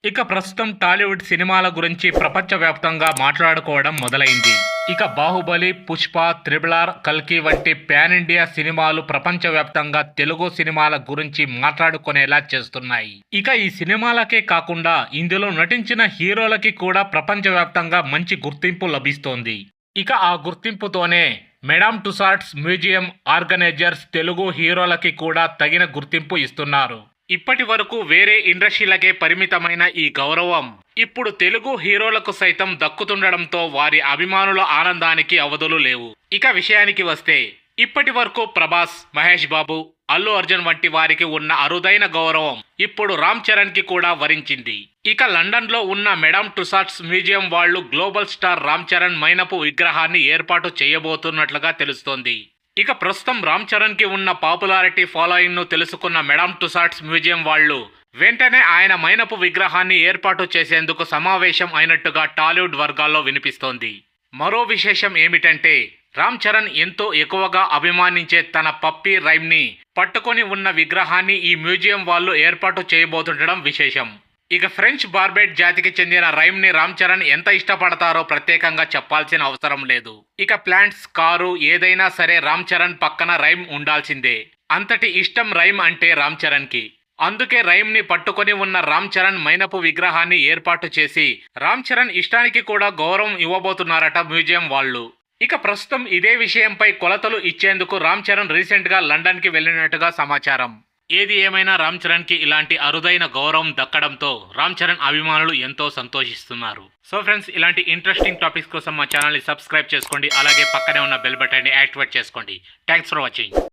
ఇక ప్రస్తుతం టాలీవుడ్ సినిమాల గురించి ప్రపంచవ్యాప్తంగా మాట్లాడుకోవడం మొదలైంది. ఇక బాహుబలి, పుష్ప, త్రిబుల్ ఆర్, కల్కి వంటి పాన్ ఇండియా సినిమాలు ప్రపంచవ్యాప్తంగా తెలుగు సినిమాల గురించి మాట్లాడుకునేలా చేస్తున్నాయి. ఇక ఈ సినిమాలకే కాకుండా ఇందులో నటించిన హీరోలకి కూడా ప్రపంచవ్యాప్తంగా మంచి గుర్తింపు లభిస్తోంది. ఇక ఆ గుర్తింపుతోనే Madame Tussauds museum organisers Telugu హీరోలకి కూడా తగిన గుర్తింపు ఇస్తున్నారు. ఇప్పటి వరకు వేరే ఇండస్ట్రీలకే పరిమితమైన ఈ గౌరవం ఇప్పుడు తెలుగు హీరోలకు సైతం దక్కుతుండడంతో వారి అభిమానుల ఆనందానికి అవధులు లేవు. ఇక విషయానికి వస్తే ఇప్పటి వరకు ప్రభాస్, మహేష్ బాబు, అల్లు అర్జున్ వంటి వారికి ఉన్న అరుదైన గౌరవం ఇప్పుడు రామ్ చరణ్ కి కూడా వరించింది. ఇక లండన్ లో ఉన్న మేడమ్ టుసాడ్స్ మ్యూజియం వాళ్ళు గ్లోబల్ స్టార్ రామ్ చరణ్ మైనపు విగ్రహాన్ని ఏర్పాటు చేయబోతున్నట్లుగా తెలుస్తోంది. ఇక ప్రస్తుతం రామ్ చరణ్ కి ఉన్న పాపులారిటీ ఫాలోయింగ్ ను తెలుసుకున్న మేడమ్ టుసాడ్స్ మ్యూజియం వాళ్ళు వెంటనే ఆయన మైనపు విగ్రహాన్ని ఏర్పాటు చేసేందుకు సమావేశం అయినట్టుగా టాలీవుడ్ వర్గాల్లో వినిపిస్తోంది. మరో విశేషం ఏమిటంటే రామ్ చరణ్ ఎంతో ఎక్కువగా అభిమానించే తన పప్పీ రైమ్ ని పట్టుకొని ఉన్న విగ్రహాన్ని ఈ మ్యూజియం వాళ్ళు ఏర్పాటు చేయబోతుండడం విశేషం. ఇక ఫ్రెంచ్ బార్బెట్ జాతికి చెందిన రైమ్ ని రామ్ చరణ్ ఎంత ఇష్టపడతారో ప్రత్యేకంగా చెప్పాల్సిన అవసరం లేదు. ఇక ప్లాంట్స్, కారు ఏదైనా సరే రామ్ చరణ్ పక్కన రైమ్ ఉండాల్సిందే. అంతటి ఇష్టం రైమ్ అంటే రామ్ చరణ్ కి. అందుకే రైమ్ ని పట్టుకొని ఉన్న రామ్ చరణ్ మైనపు విగ్రహాన్ని ఏర్పాటు చేసి రామ్ చరణ్ ఇష్టానికి కూడా గౌరవం ఇవ్వబోతున్నారట మ్యూజియం వాళ్ళు. ఇక ప్రస్తుతం ఇదే విషయంపై కొలతలు ఇచ్చేందుకు రామ్ చరణ్ రీసెంట్ గా లండన్ కి వెళ్ళినట్టుగా సమాచారం. ఏది ఏమైనా రామ్ చరణ్ కి ఇలాంటి అరుదైన గౌరవం దక్కడంతో రామ్ చరణ్ అభిమానులు ఎంతో సంతోషిస్తున్నారు. సో ఫ్రెండ్స్, ఇలాంటి ఇంట్రెస్టింగ్ టాపిక్స్ కోసం మా ఛానల్ ని సబ్స్క్రైబ్ చేసుకోండి. అలాగే పక్కనే ఉన్న బెల్ బటన్ ని యాక్టివేట్ చేసుకోండి. Thanks for watching.